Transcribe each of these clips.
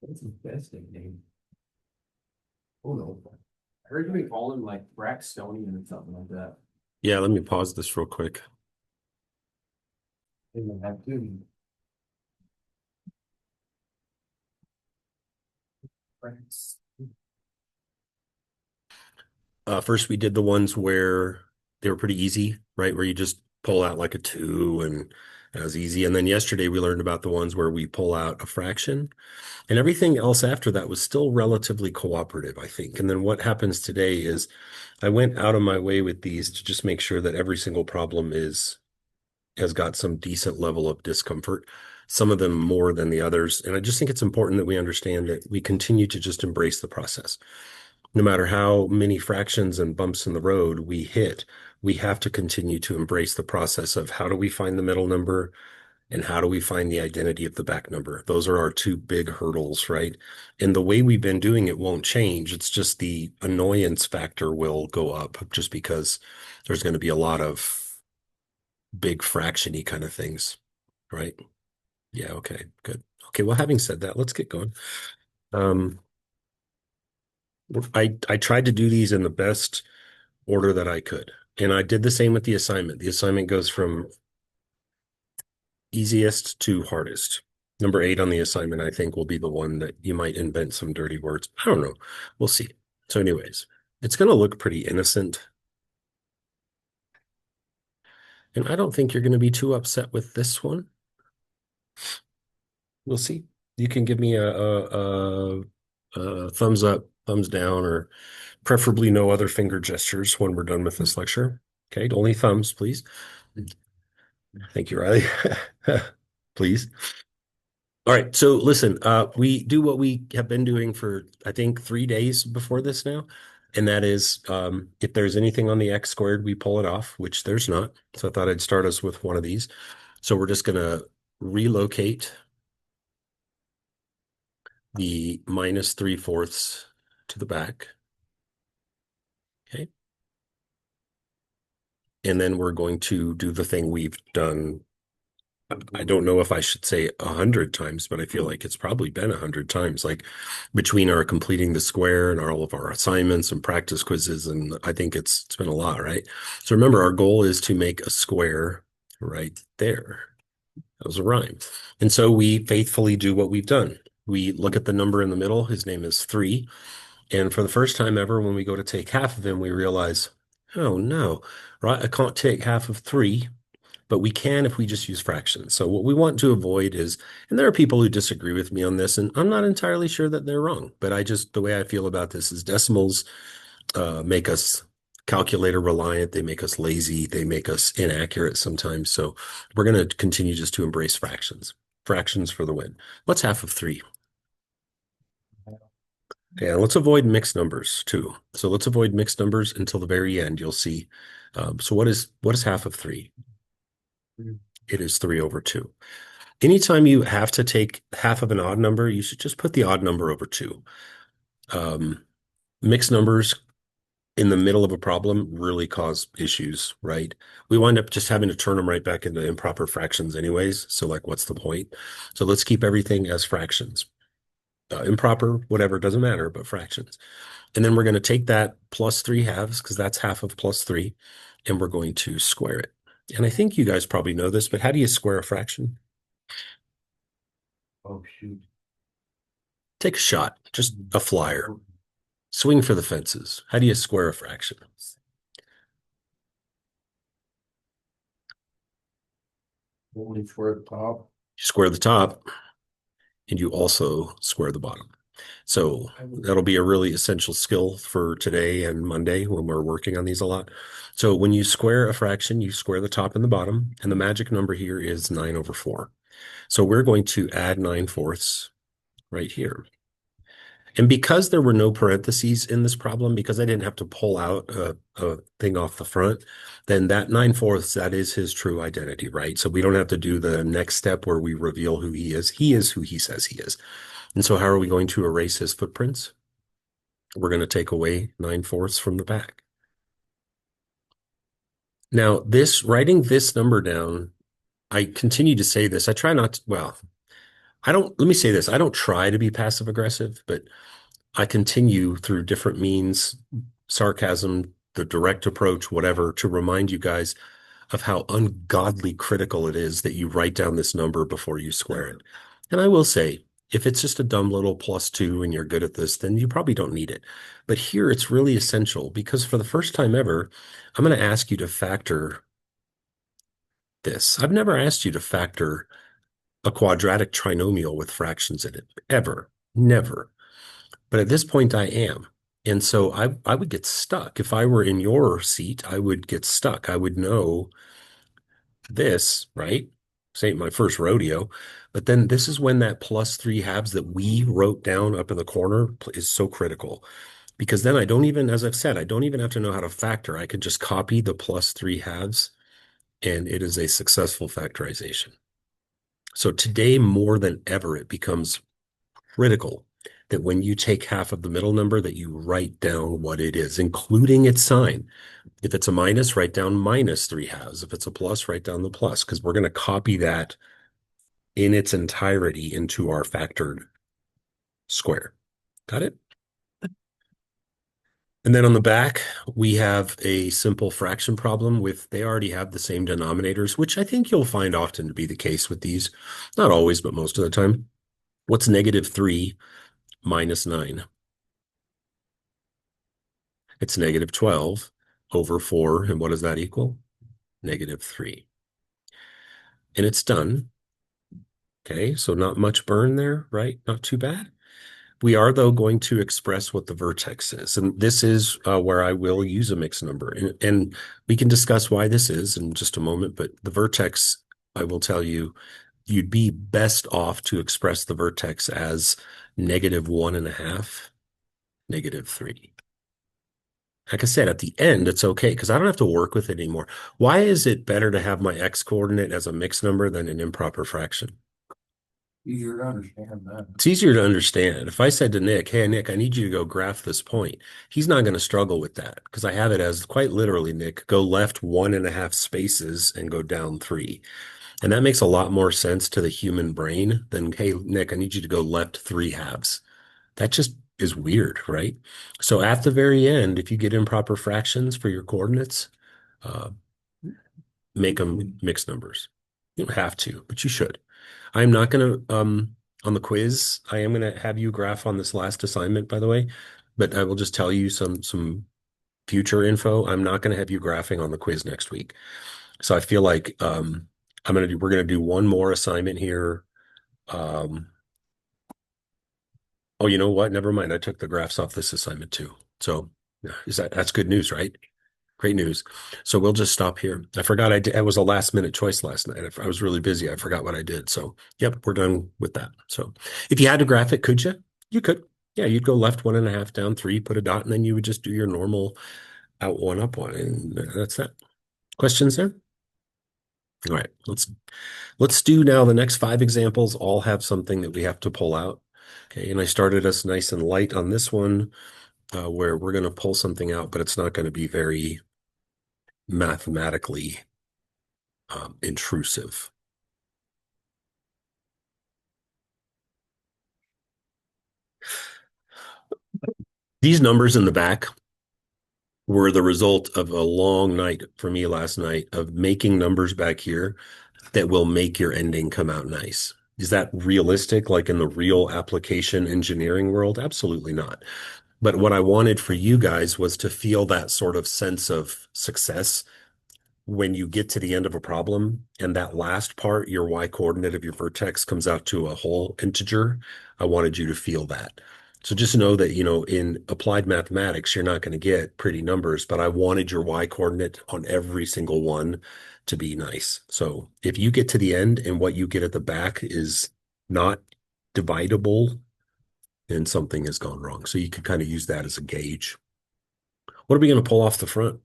What's the best nickname? Oh no. I heard we call him like Braxtonian or something like that. Yeah, let me pause this real quick. They don't have two. Brax. First, we did the ones where they were pretty easy, right? Where you just pull out like a two and that was easy. And then yesterday we learned about the ones where we pull out a fraction and everything else after that was still relatively cooperative, I think. And then what happens today is I went out of my way with these to just make sure that every single problem has got some decent level of discomfort, some of them more than the others. And I just think it's important that we understand that we continue to just embrace the process. No matter how many fractions and bumps in the road we hit, we have to continue to embrace the process of how do we find the middle number and how do we find the identity of the back number? Those are our two big hurdles, right? And the way we've been doing it won't change. It's just the annoyance factor will go up just because there's going to be a lot of big fractiony kind of things, right? Yeah, okay, good. Okay, well, having said that, let's get going. Um, I tried to do these in the best order that I could. And I did the same with the assignment. The assignment goes from easiest to hardest. Number 8 on the assignment, I think, will be the one that you might invent some dirty words. I don't know. We'll see. So anyways, it's going to look pretty innocent. And I don't think you're going to be too upset with this one. We'll see. You can give me a thumbs up, thumbs down, or preferably no other finger gestures when we're done with this lecture. Okay, only thumbs, please. Thank you, Riley. Please. All right, so listen, we do what we have been doing for, I think, 3 days before this now. And that is, if there's anything on the x squared, we pull it off, which there's not. So I thought I'd start us with one of these. So we're just going to relocate the minus 3/4 to the back. Okay. And then we're going to do the thing we've done. I don't know if I should say 100 times, but I feel like it's probably been 100 times, like between our completing the square and all of our assignments and practice quizzes. And I think it's been a lot, right? So remember, our goal is to make a square right there. That was a rhyme. And so we faithfully do what we've done. We look at the number in the middle. His name is 3. And for the first time ever, when we go to take half of him, we realize, oh no, right? I can't take half of 3, but we can if we just use fractions. So what we want to avoid is, and there are people who disagree with me on this, and I'm not entirely sure that they're wrong, but the way I feel about this is decimals make us calculator reliant. They make us lazy. They make us inaccurate sometimes. So we're going to continue just to embrace fractions. Fractions for the win. What's half of 3? Yeah, let's avoid mixed numbers too. So let's avoid mixed numbers until the very end. You'll see. So what is half of 3? It is 3/2. Anytime you have to take half of an odd number, you should just put the odd number over 2. Mixed numbers in the middle of a problem really cause issues, right? We wind up just having to turn them right back into improper fractions anyways. So like, what's the point? So let's keep everything as fractions. Improper, whatever, doesn't matter, but fractions. And then we're going to take that plus 3/2 because that's half of plus 3, and we're going to square it. And I think you guys probably know this, but how do you square a fraction? Oh, shoot. Take a shot, just a flyer. Swing for the fences. How do you square a fraction? Only square the top. You square the top, and you also square the bottom. So that'll be a really essential skill for today and Monday when we're working on these a lot. So when you square a fraction, you square the top and the bottom, and the magic number here is 9/4. So we're going to add 9/4 right here. And because there were no parentheses in this problem, because I didn't have to pull out a thing off the front, then that 9/4, that is his true identity, right? So we don't have to do the next step where we reveal who he is. He is who he says he is. And so how are we going to erase his footprints? We're going to take away 9/4 from the back. Now, writing this number down I continue to say this. I try not to, well, I don't, let me say this. I don't try to be passive aggressive, but I continue through different means, sarcasm, the direct approach, whatever, to remind you guys of how ungodly critical it is that you write down this number before you square it. And I will say, if it's just a dumb little +2 and you're good at this, then you probably don't need it. But here it's really essential because for the first time ever, I'm going to ask you to factor this. I've never asked you to factor a quadratic trinomial with fractions in it, ever, never. But at this point, I am. And so I would get stuck. If I were in your seat, I would get stuck. I would know this, right? This ain't my first rodeo. But then this is when that +3 halves that we wrote down up in the corner is so critical. Because then I don't even, as I've said, I don't even have to know how to factor. I could just copy the +3 halves and it is a successful factorization. So today, more than ever, it becomes critical that when you take half of the middle number, that you write down what it is, including its sign. If it's a minus, write down -3 halves. If it's a plus, write down the plus, because we're going to copy that in its entirety into our factored square. Got it? And then on the back, we have a simple fraction problem with, they already have the same denominators, which I think you'll find often to be the case with these. Not always, but most of the time. What's -3 minus 9? It's -12 over 4. And what does that equal? -3. And it's done. Okay, so not much burn there, right? Not too bad. We are, though, going to express what the vertex is. And this is where I will use a mixed number. And we can discuss why this is in just a moment. But the vertex, I will tell you, you'd be best off to express the vertex as -1.5, -3. Like I said, at the end, it's okay because I don't have to work with it anymore. Why is it better to have my x coordinate as a mixed number than an improper fraction? Easier to understand that. It's easier to understand. If I said to Nick, hey, Nick, I need you to go graph this point, he's not going to struggle with that because I have it as quite literally, Nick, go left 1.5 spaces and go down 3. And that makes a lot more sense to the human brain than, hey, Nick, I need you to go left 3 halves. That just is weird, right? So at the very end, if you get improper fractions for your coordinates, uh, make them mixed numbers. You don't have to, but you should. I'm not going to, on the quiz, I am going to have you graph on this last assignment, by the way, but I will just tell you some future info. I'm not going to have you graphing on the quiz next week. So I feel like we're going to do one more assignment here. Oh, you know what? Never mind. I took the graphs off this assignment too. So that's good news, right? Great news. So we'll just stop here. I forgot I was a last minute choice last night. I was really busy. I forgot what I did. So yep, we're done with that. So if you had to graph it, could you? You could. Yeah, you'd go left 1.5, down 3, put a dot, and then you would just do your normal out 1, up 1. And that's that. Questions there? All right, let's do now the next 5 examples all have something that we have to pull out. Okay, and I started us nice and light on this one where we're going to pull something out, but it's not going to be very mathematically intrusive. These numbers in the back were the result of a long night for me last night of making numbers back here that will make your ending come out nice. Is that realistic, like in the real application engineering world? Absolutely not. But what I wanted for you guys was to feel that sort of sense of success when you get to the end of a problem and that last part, your y coordinate of your vertex comes out to a whole integer. I wanted you to feel that. So just know that, in applied mathematics, you're not going to get pretty numbers, but I wanted your y coordinate on every single one to be nice. So if you get to the end and what you get at the back is not dividable, then something has gone wrong. So you could kind of use that as a gauge. What are we going to pull off the front?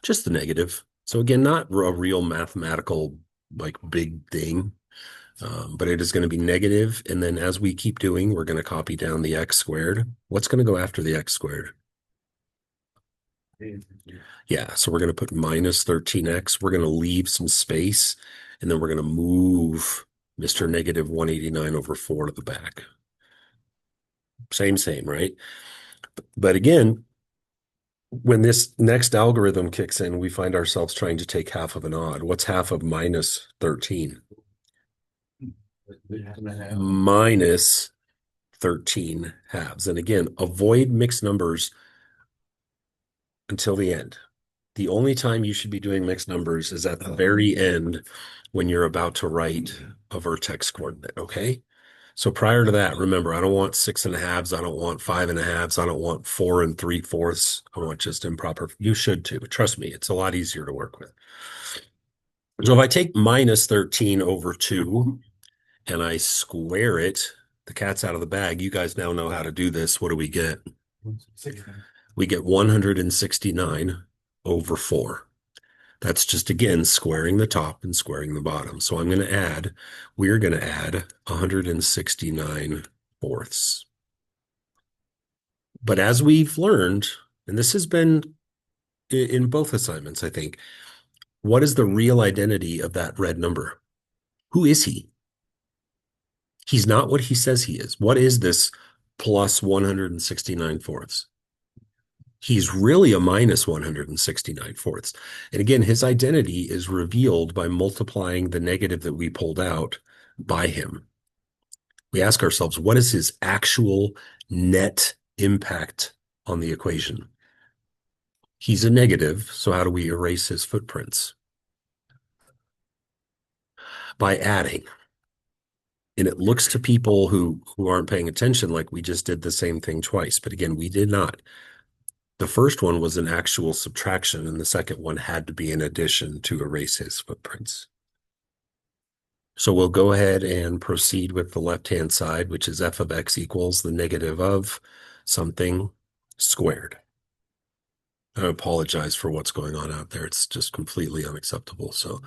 Just the negative. So again, not a real mathematical, like big thing, but it is going to be negative. And then as we keep doing, we're going to copy down the x squared. What's going to go after the x squared? Yeah, so we're going to put minus 13x. We're going to leave some space, and then we're going to move Mr. Negative 189 over 4 to the back. Same, right? But again, when this next algorithm kicks in, we find ourselves trying to take half of an odd. What's half of minus 13? Minus 13 halves. And again, avoid mixed numbers until the end. The only time you should be doing mixed numbers is at the very end when you're about to write a vertex coordinate, okay? So prior to that, remember, I don't want 6 1/2. I don't want 5 1/2. I don't want 4 3/4. I want just improper. You should too, but trust me, it's a lot easier to work with. So if I take minus 13 over 2 and I square it, the cat's out of the bag. You guys now know how to do this. What do we get? We get 169 over 4. That's just, again, squaring the top and squaring the bottom. So we're going to add 169 fourths. But as we've learned, and this has been in both assignments, I think, what is the real identity of that red number? Who is he? He's not what he says he is. What is this plus 169 fourths? He's really a minus 169 fourths. And again, his identity is revealed by multiplying the negative that we pulled out by him. We ask ourselves, what is his actual net impact on the equation? He's a negative, so how do we erase his footprints? By adding. And it looks to people who aren't paying attention like we just did the same thing twice. But again, we did not. The first one was an actual subtraction, and the second one had to be an addition to erase his footprints. So we'll go ahead and proceed with the left-hand side, which is f of x equals the negative of something squared. I apologize for what's going on out there. It's just completely unacceptable. So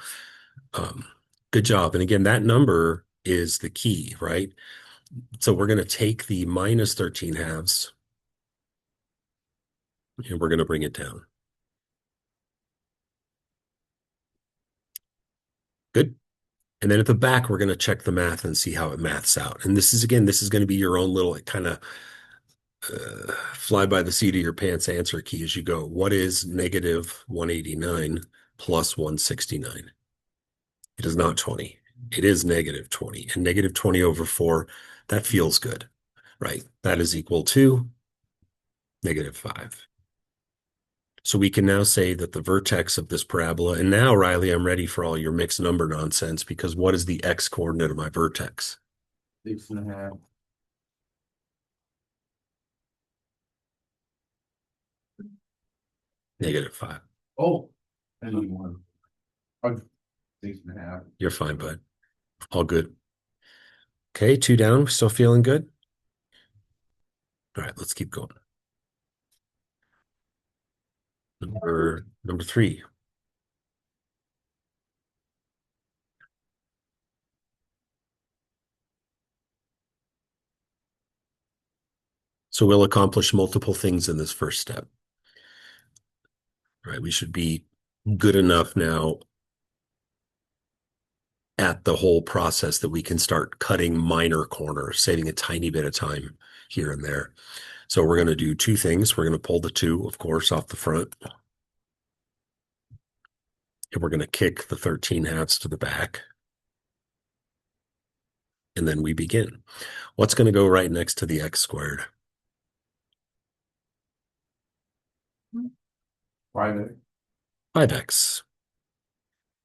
good job. And again, that number is the key, right? So we're going to take the minus 13 halves and we're going to bring it down. Good. And then at the back, we're going to check the math and see how it maths out. And this is going to be your own little kind of fly by the seat of your pants answer key as you go. What is negative 189 plus 169? It is not 20. It is negative 20. And negative 20 over 4, that feels good, right? That is equal to negative 5. So we can now say that the vertex of this parabola, and now, Riley, I'm ready for all your mixed number nonsense, because what is the x coordinate of my vertex? 6 1/2. Negative 5. Oh, I need one. Oh, 6 1/2. You're fine, bud. All good. Okay, 2 down. Still feeling good? All right, let's keep going. Number 3. So we'll accomplish multiple things in this first step. Right? We should be good enough now at the whole process that we can start cutting minor corners, saving a tiny bit of time here and there. So we're going to do 2 things. We're going to pull the 2, of course, off the front. And we're going to kick the 13 halves to the back. And then we begin. What's going to go right next to the x squared? 5x.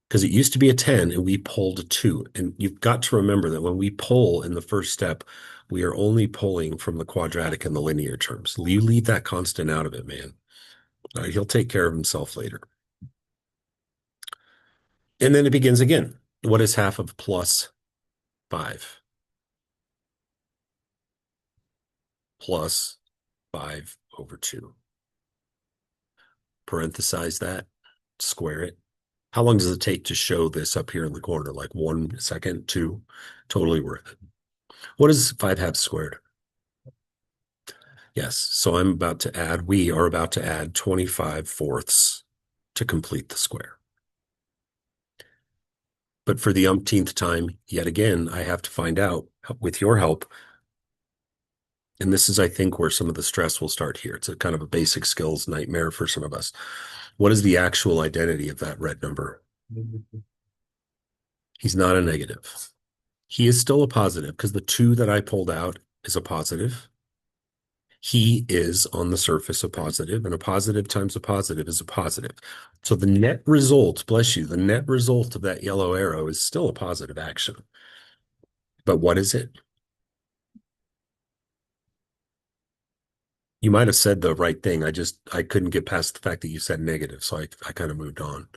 Because it used to be a 10 and we pulled a 2. And you've got to remember that when we pull in the first step, we are only pulling from the quadratic and the linear terms. You leave that constant out of it, man. All right, he'll take care of himself later. And then it begins again. What is half of plus 5? Plus 5 over 2. Parenthesize that, square it. How long does it take to show this up here in the corner? Like 1 second, 2? Totally worth it. What is 5 halves squared? Yes. So we are about to add 25 fourths to complete the square. But for the umpteenth time, yet again, I have to find out with your help. And this is, I think, where some of the stress will start here. It's a kind of a basic skills nightmare for some of us. What is the actual identity of that red number? He's not a negative. He is still a positive because the 2 that I pulled out is a positive. He is on the surface a positive, and a positive times a positive is a positive. So the net result, bless you, the net result of that yellow arrow is still a positive action. But what is it? You might have said the right thing. I couldn't get past the fact that you said negative, so I kind of moved on.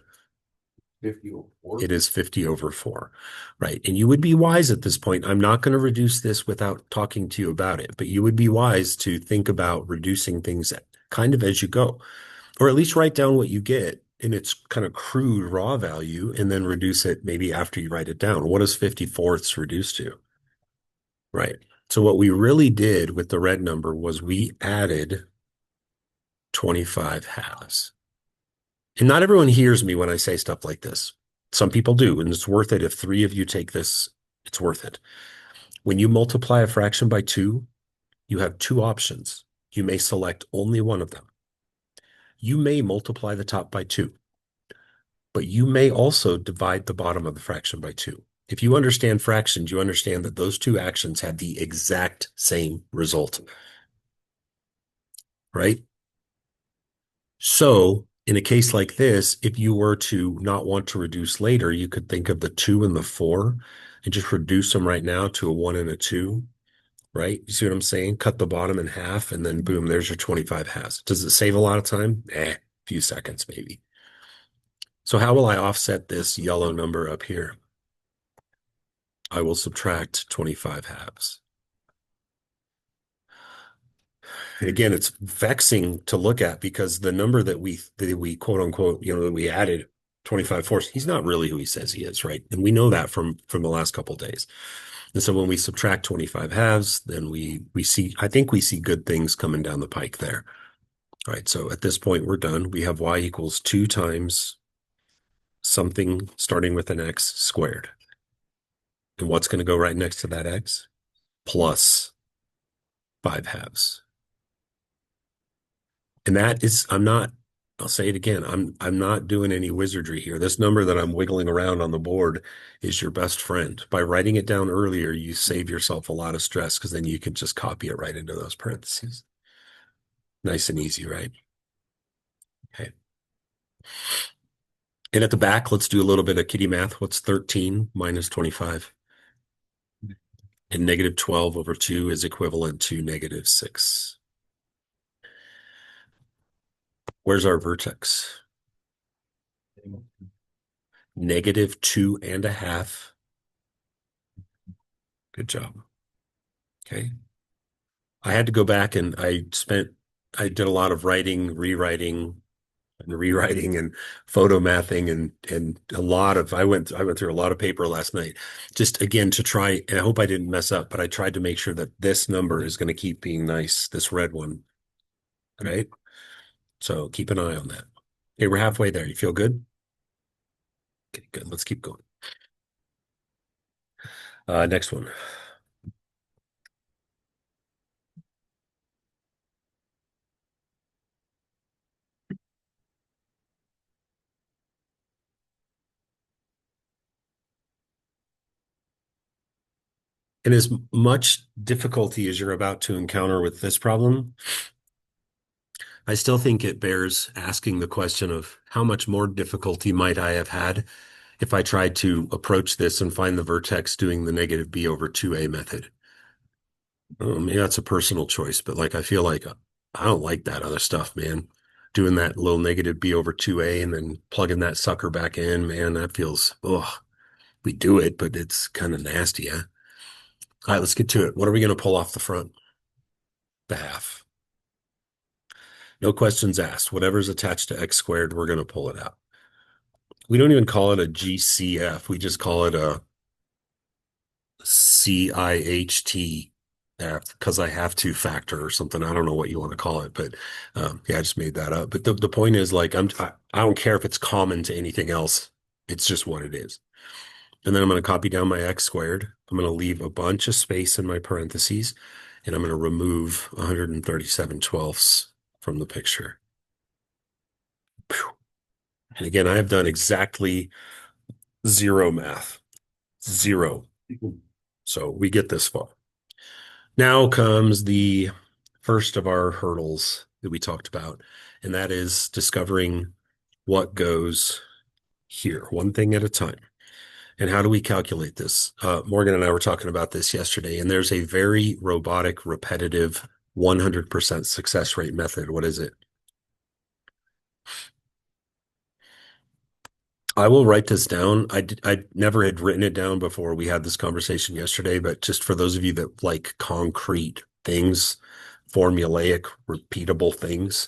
50 over 4. It is 50 over 4, right? And you would be wise at this point. I'm not going to reduce this without talking to you about it, but you would be wise to think about reducing things kind of as you go, or at least write down what you get in its kind of crude raw value and then reduce it maybe after you write it down. What does 50 fourths reduce to? Right. So what we really did with the red number was we added 25 halves. And not everyone hears me when I say stuff like this. Some people do, and it's worth it. If 3 of you take this, it's worth it. When you multiply a fraction by 2, you have 2 options. You may select only one of them. You may multiply the top by 2, but you may also divide the bottom of the fraction by 2. If you understand fractions, you understand that those 2 actions have the exact same result, right? So in a case like this, if you were to not want to reduce later, you could think of the 2 and the 4 and just reduce them right now to a 1 and a 2, right? You see what I'm saying? Cut the bottom in half and then boom, there's your 25 halves. Does it save a lot of time? A few seconds maybe. So how will I offset this yellow number up here? I will subtract 25 halves. And again, it's vexing to look at because the number that we quote unquote, that we added 25 fourths, he's not really who he says he is, right? And we know that from the last couple of days. And so when we subtract 25 halves, then I think we see good things coming down the pike there. All right, so at this point, we're done. We have y equals 2 times something starting with an x squared. And what's going to go right next to that x? Plus 5 halves. And that is, I'll say it again, I'm not doing any wizardry here. This number that I'm wiggling around on the board is your best friend. By writing it down earlier, you save yourself a lot of stress because then you can just copy it right into those parentheses. Nice and easy, right? Okay. And at the back, let's do a little bit of kitty math. What's 13 minus 25? And negative 12 over 2 is equivalent to negative 6. Where's our vertex? Negative 2.5. Good job. Okay. I had to go back and I did a lot of writing, rewriting, and photo mathing and I went through a lot of paper last night just again to try, and I hope I didn't mess up, but I tried to make sure that this number is going to keep being nice, this red one. Right? So keep an eye on that. Okay, we're halfway there. You feel good? Okay, good. Let's keep going. Next one. And as much difficulty as you're about to encounter with this problem, I still think it bears asking the question of how much more difficulty might I have had if I tried to approach this and find the vertex doing the negative b over 2a method. Maybe that's a personal choice, but I feel like I don't like that other stuff, man. Doing that little negative b over 2a and then plugging that sucker back in, man, that feels, we do it, but it's kind of nasty, huh? All right, let's get to it. What are we going to pull off the front? The half. No questions asked. Whatever's attached to x squared, we're going to pull it out. We don't even call it a GCF. We just call it a CIHT because I have to factor or something. I don't know what you want to call it, but yeah, I just made that up. But the point is like I don't care if it's common to anything else. It's just what it is. And then I'm going to copy down my x squared. I'm going to leave a bunch of space in my parentheses, and I'm going to remove 137 twelfths from the picture. Phew. And again, I have done exactly zero math, zero. So we get this far. Now comes the first of our hurdles that we talked about, and that is discovering what goes here, one thing at a time. And how do we calculate this? Morgan and I were talking about this yesterday, and there's a very robotic, repetitive, 100% success rate method. What is it? I will write this down. I never had written it down before we had this conversation yesterday, but just for those of you that like concrete things, formulaic, repeatable things,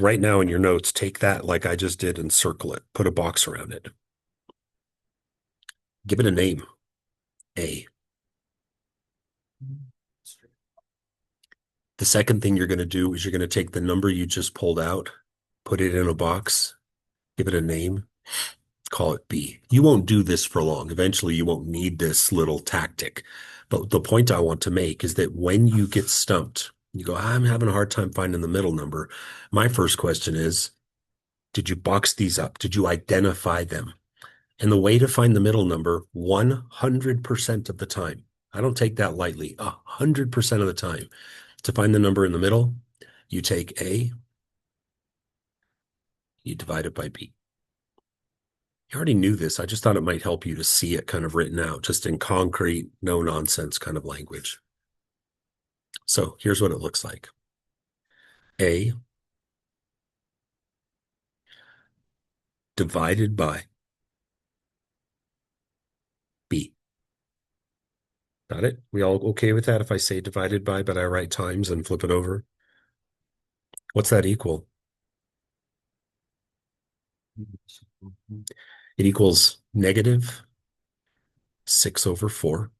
right now in your notes, take that like I just did and circle it. Put a box around it. Give it a name. A. The second thing you're going to do is you're going to take the number you just pulled out, put it in a box, give it a name, call it B. You won't do this for long. Eventually, you won't need this little tactic. But the point I want to make is that when you get stumped, you go, I'm having a hard time finding the middle number. My first question is, did you box these up? Did you identify them? And the way to find the middle number 100% of the time, I don't take that lightly, 100% of the time, to find the number in the middle, you take A, you divide it by B. You already knew this. I just thought it might help you to see it kind of written out, just in concrete, no nonsense kind of language. So here's what it looks like. A divided by B. Got it? We all okay with that if I say divided by, but I write times and flip it over? What's that equal? It equals negative 6/4.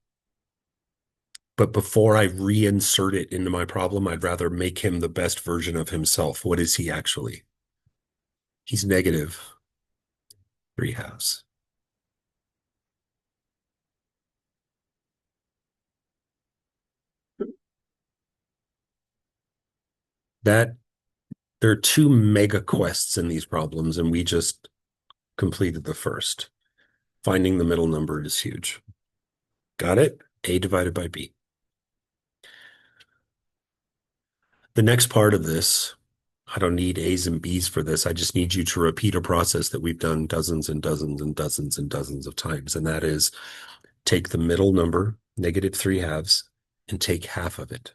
But before I reinsert it into my problem, I'd rather make him the best version of himself. What is he actually? He's negative 3/2. That there are two mega quests in these problems, and we just completed the first. Finding the middle number is huge. Got it? A divided by B. The next part of this, I don't need A's and B's for this. I just need you to repeat a process that we've done dozens and dozens and dozens and dozens of times. And that is take the middle number, negative 3/2, and take half of it.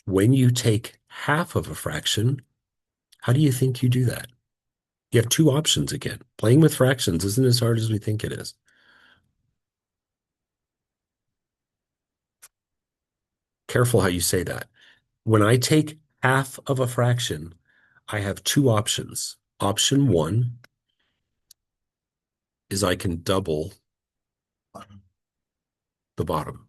When you take half of a fraction, how do you think you do that? You have two options again. Playing with fractions isn't as hard as we think it is. Careful how you say that. When I take half of a fraction, I have two options. Option one is I can double the bottom.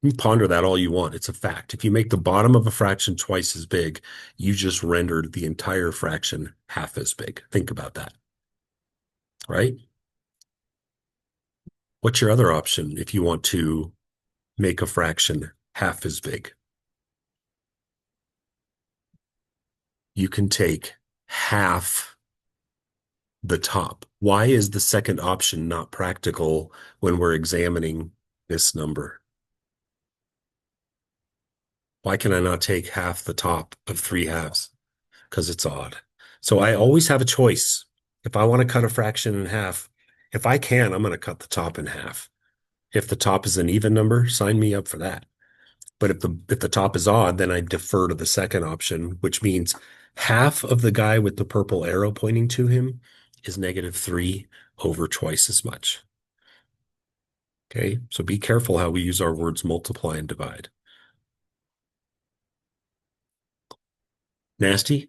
You ponder that all you want. It's a fact. If you make the bottom of a fraction twice as big, you just rendered the entire fraction half as big. Think about that, right? What's your other option if you want to make a fraction half as big? You can take half the top. Why is the second option not practical when we're examining this number? Why can I not take half the top of 3/2? Because it's odd. So I always have a choice. If I want to cut a fraction in half, if I can, I'm going to cut the top in half. If the top is an even number, sign me up for that. But if the top is odd, then I defer to the second option, which means half of the guy with the purple arrow pointing to him is -3 over twice as much. Okay, so be careful how we use our words multiply and divide. Nasty? A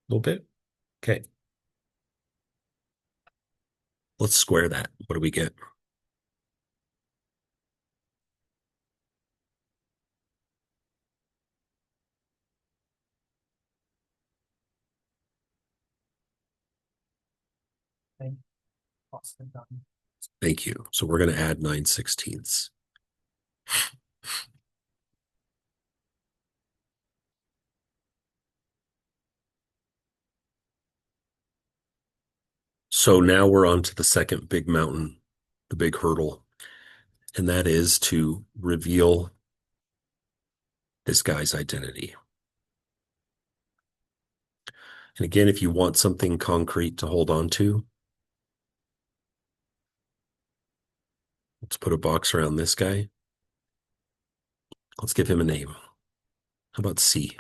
little bit? Okay, let's square that. What do we get? Thank you. So we're going to add 9/16. So now we're on to the second big mountain, the big hurdle, and that is to reveal this guy's identity. And again, if you want something concrete to hold on to, let's put a box around this guy. Let's give him a name. How about C?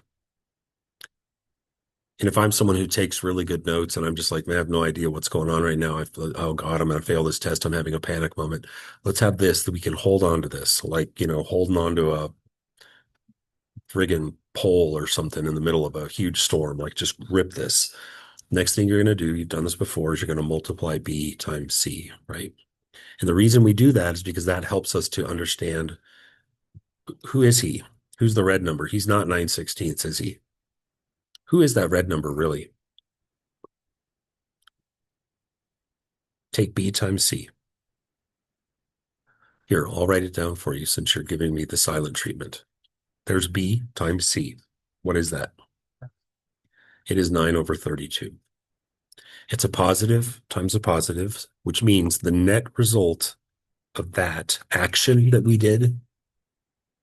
And if I'm someone who takes really good notes and I'm just like, man, I have no idea what's going on right now. Oh God, I'm going to fail this test. I'm having a panic moment. Let's have this that we can hold on to this, like, holding on to a friggin' pole or something in the middle of a huge storm. Like, just rip this. Next thing you're going to do, you've done this before, is you're going to multiply B times C, right? And the reason we do that is because that helps us to understand who is he? Who's the red number? He's not 9/16, is he? Who is that red number really? Take B times C. Here, I'll write it down for you since you're giving me the silent treatment. There's B times C. What is that? It is 9/32. It's a positive times a positive, which means the net result of that action that we did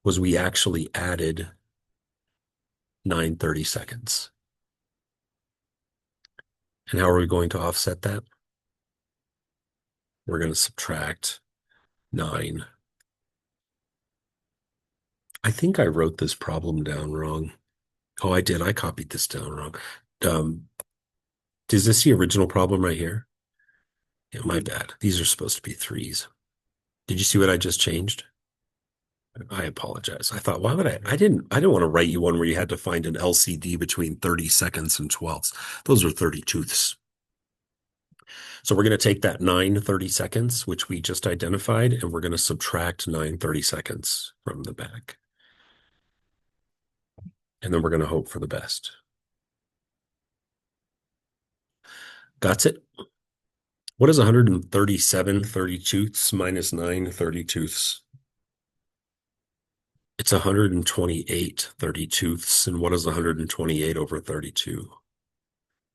was we actually added 9/32. And how are we going to offset that? We're going to subtract 9. I think I wrote this problem down wrong. Oh, I did. I copied this down wrong. Um, is this the original problem right here? Yeah, my bad. These are supposed to be 3s. Did you see what I just changed? I apologize. I thought, why would I didn't want to write you one where you had to find an LCD between 30 seconds and 12ths. Those are 32ths. So we're going to take that 9/32, which we just identified, and we're going to subtract 9/32 from the back. And then we're going to hope for the best. That's it. What is 137/32 minus 9/32? It's 128/32. And what is 128/32?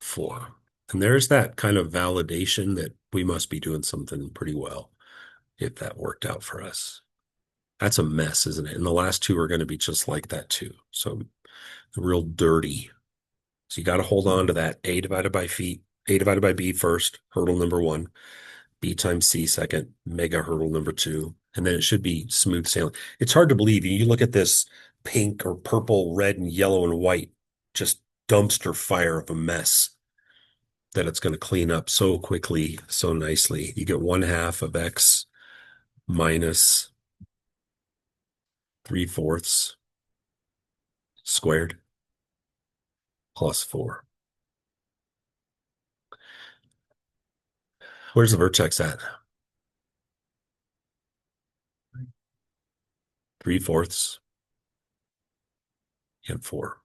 4. And there's that kind of validation that we must be doing something pretty well if that worked out for us. That's a mess, isn't it? And the last two are going to be just like that too. So real dirty. So you got to hold on to that A divided by B first, hurdle number 1, B times C second, mega hurdle number 2, and then it should be smooth sailing. It's hard to believe. You look at this pink or purple, red and yellow and white, just dumpster fire of a mess that it's going to clean up so quickly, so nicely. You get 1/2 of X minus 3/4 squared plus 4. Where's the vertex at? 3/4 and 4.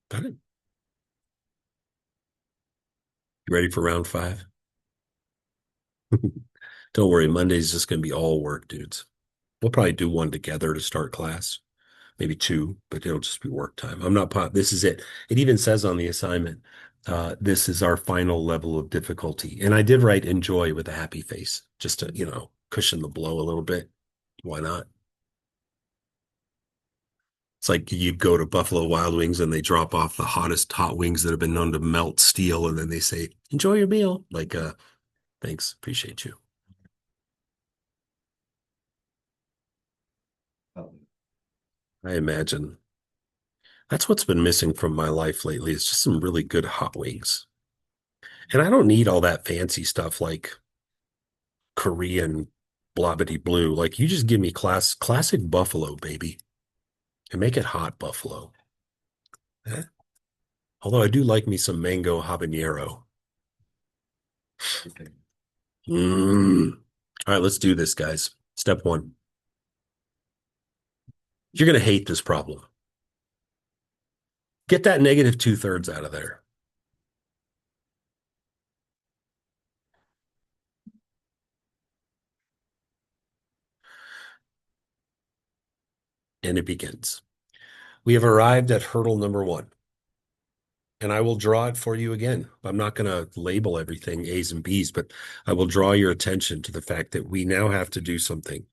Got it. You ready for round 5? Don't worry, Monday's just going to be all work, dudes. We'll probably do one together to start class, maybe 2, but it'll just be work time. I'm not this is it. It even says on the assignment, this is our final level of difficulty. And I did write enjoy with a happy face, just to, cushion the blow a little bit. Why not? It's like you go to Buffalo Wild Wings and they drop off the hottest hot wings that have been known to melt steel, and then they say, enjoy your meal. Like, thanks, appreciate you. I imagine. That's what's been missing from my life lately is just some really good hot wings. And I don't need all that fancy stuff like Korean blobbity blue. Like you just give me classic buffalo, baby. And make it hot buffalo. Eh? Although I do like me some mango habanero. Mm. All right, let's do this, guys. Step 1. You're going to hate this problem. Get that negative 2/3 out of there. And it begins. We have arrived at hurdle number one. And I will draw it for you again. I'm not going to label everything A's and B's, but I will draw your attention to the fact that we now have to do something.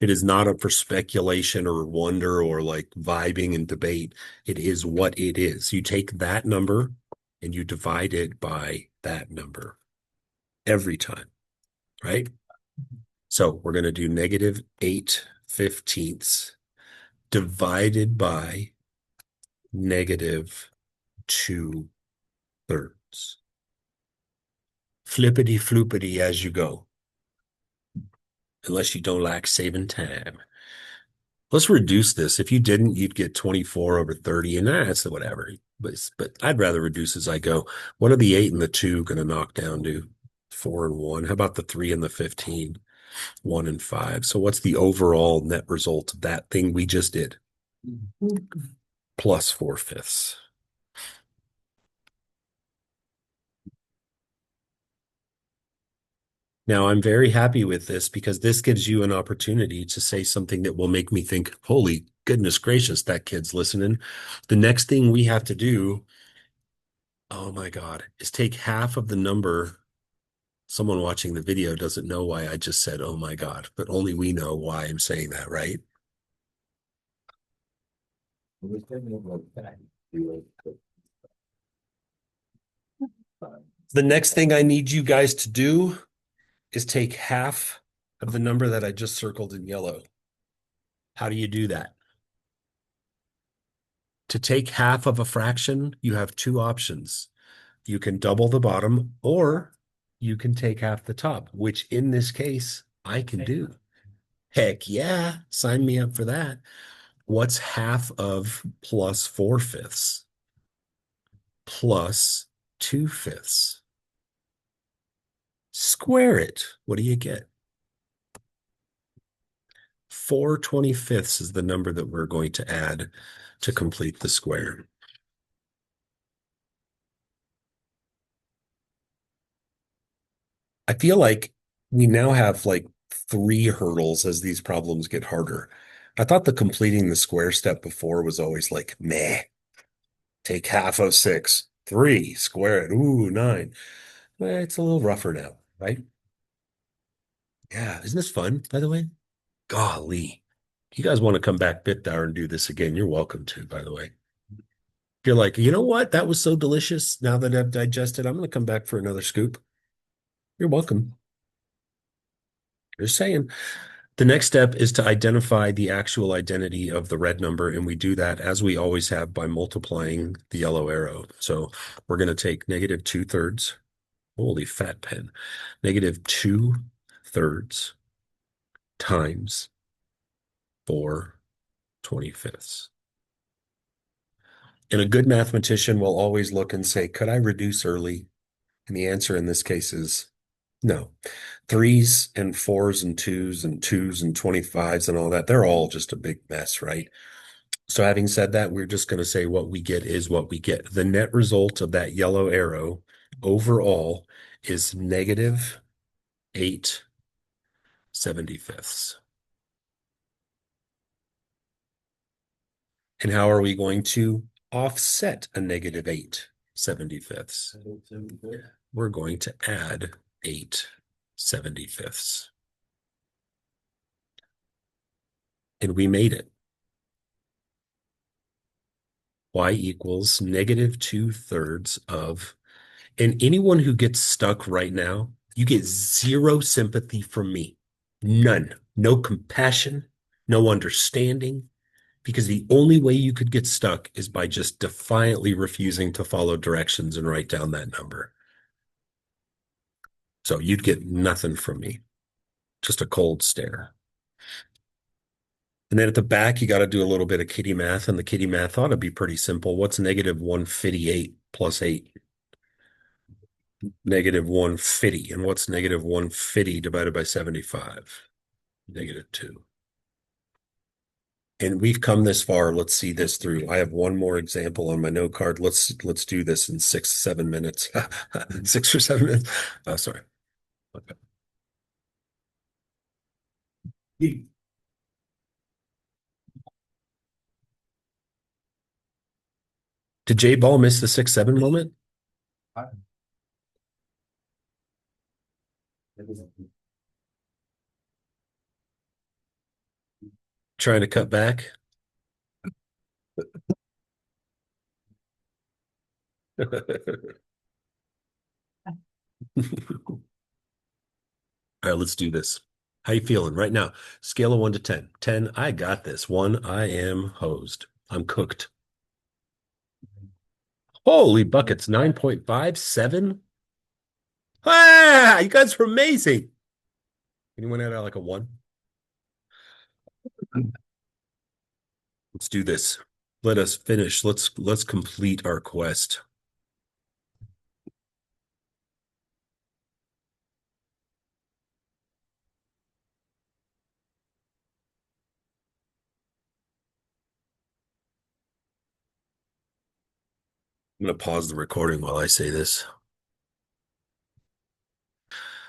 It is not up for speculation or wonder or like vibing and debate. It is what it is. You take that number and you divide it by that number every time, right? So we're going to do -8/15 divided by -2/3. Flippity floopity as you go, unless you don't like saving time. Let's reduce this. If you didn't, you'd get 24/30, and that's whatever. But I'd rather reduce as I go. What are the 8 and the 2 going to knock down to? 4 and 1. How about the 3 and the 15? 1 and 5. So what's the overall net result of that thing we just did? +4/5. Now, I'm very happy with this because this gives you an opportunity to say something that will make me think, holy goodness gracious, that kid's listening. The next thing we have to do, oh my God, is take half of the number. Someone watching the video doesn't know why I just said, oh my God, but only we know why I'm saying that, right? The next thing I need you guys to do is take half of the number that I just circled in yellow. How do you do that? To take half of a fraction, you have two options. You can double the bottom or you can take half the top, which in this case, I can do. Heck yeah, sign me up for that. What's half of +4/5 +2/5? Square it. What do you get? 4/25 is the number that we're going to add to complete the square. I feel like we now have like 3 hurdles as these problems get harder. I thought the completing the square step before was always like, meh, take half of 6, 3, square it, ooh, 9. Well, it's a little rougher now, right? Yeah, isn't this fun, by the way? Golly. If you guys want to come back bit hour and do this again, you're welcome to, by the way. If you're like, you know what? That was so delicious. Now that I've digested, I'm going to come back for another scoop. You're welcome. Just saying. The next step is to identify the actual identity of the red number, and we do that as we always have by multiplying the yellow arrow. So we're going to take -2/3. Holy fat pen. -2/3 times 4/25. And a good mathematician will always look and say, could I reduce early? And the answer in this case is no. 3s and 4s and 2s and 2s and 25s and all that, they're all just a big mess, right? So having said that, we're just going to say what we get is what we get. The net result of that yellow arrow overall is -8/75. And how are we going to offset a -8/75? We're going to add 8/75. And we made it. Y equals -2/3 of, and anyone who gets stuck right now, you get zero sympathy from me. None. No compassion, no understanding, because the only way you could get stuck is by just defiantly refusing to follow directions and write down that number. So you'd get nothing from me, just a cold stare. And then at the back, you got to do a little bit of kitty math, and the kitty math ought to be pretty simple. What's -158 + 8? -150. And what's -150 divided by 75? -2. And we've come this far. Let's see this through. I have one more example on my note card. Let's do this in 6, 7 minutes. 6 or 7 minutes. Oh, sorry. Okay. Did J Ball miss the 6-7 moment? I- it was- Trying to cut back? All right, let's do this. How you feeling right now? Scale of 1 to 10. 10, I got this. 1, I am hosed. I'm cooked. Holy buckets, 9.5, 7. Ah, you guys are amazing. Anyone had like a 1? Let's do this. Let us finish. Let's complete our quest. I'm going to pause the recording while I say this.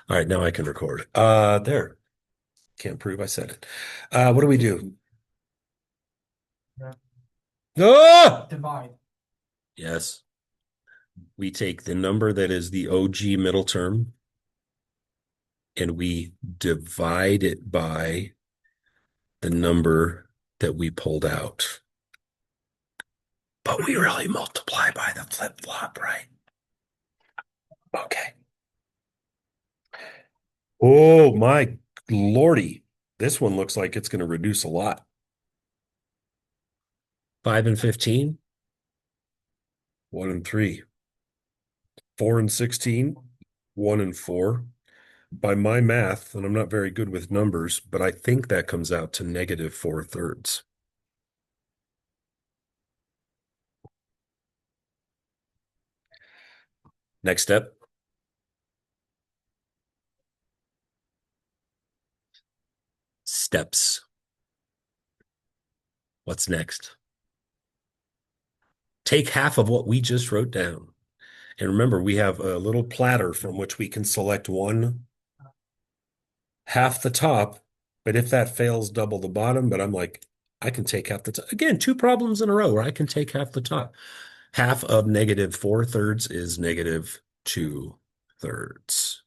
All right, now I can record. There. Can't prove I said it. What do we do? Yeah. Ah! Divide. Yes. We take the number that is the OG middle term and we divide it by the number that we pulled out. But we really multiply by the flip-flop, right? Okay. Oh my lordy. This one looks like it's going to reduce a lot. 5 and 15, 1 and 3, 4 and 16, 1 and 4. By my math, and I'm not very good with numbers, but I think that comes out to negative 4/3. Next step. Steps. What's next? Take half of what we just wrote down. And remember, we have a little platter from which we can select one half the top. But if that fails, double the bottom. But I'm like, I can take half the top. Again, 2 problems in a row where I can take half the top. Half of negative 4/3 is negative 2/3.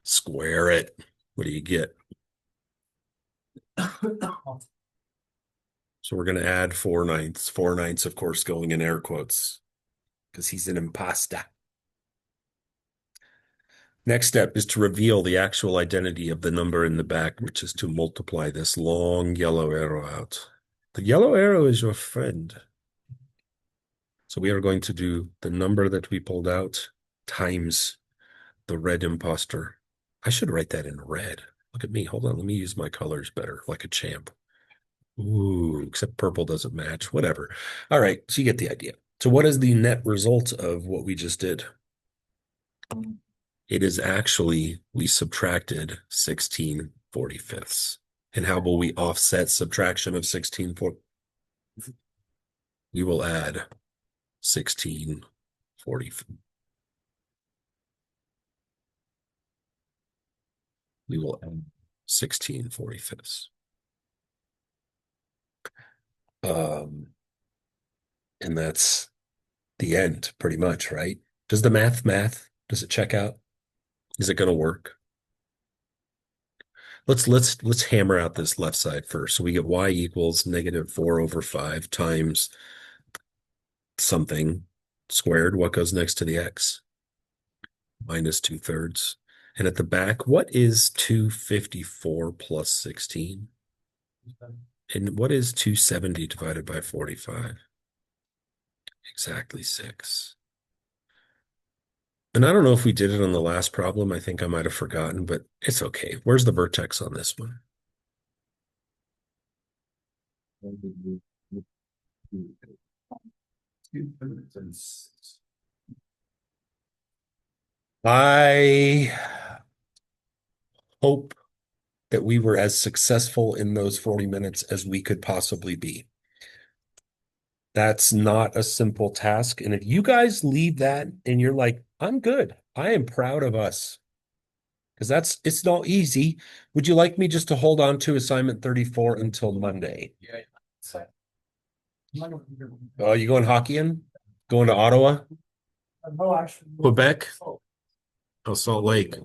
Square it. What do you get? So we're going to add 4/9. 4/9, of course, going in air quotes because he's an impasta. Next step is to reveal the actual identity of the number in the back, which is to multiply this long yellow arrow out. The yellow arrow is your friend. So we are going to do the number that we pulled out times the red imposter. I should write that in red. Look at me. Hold on. Let me use my colors better, like a champ. Ooh, except purple doesn't match. Whatever. All right. So you get the idea. So what is the net result of what we just did? It is actually, we subtracted 16/45. And how will we offset subtraction of 16/4? We will add 16/40. We will add 16/45. And that's the end, pretty much, right? Does the math? Does it check out? Is it going to work? Let's hammer out this left side first. So we get y equals negative 4/5 times something squared. What goes next to the x? Minus 2/3. And at the back, what is 254 plus 16? And what is 270 divided by 45? Exactly 6. And I don't know if we did it on the last problem. I think I might have forgotten, but it's okay. Where's the vertex on this one? I hope that we were as successful in those 40 minutes as we could possibly be. That's not a simple task. And if you guys leave that and you're like, I'm good, I am proud of us. Because it's not easy. Would you like me just to hold on to assignment 34 until Monday? Yeah. Oh, you going hockeying? Going to Ottawa, No, actually. Quebec, oh, Salt Lake.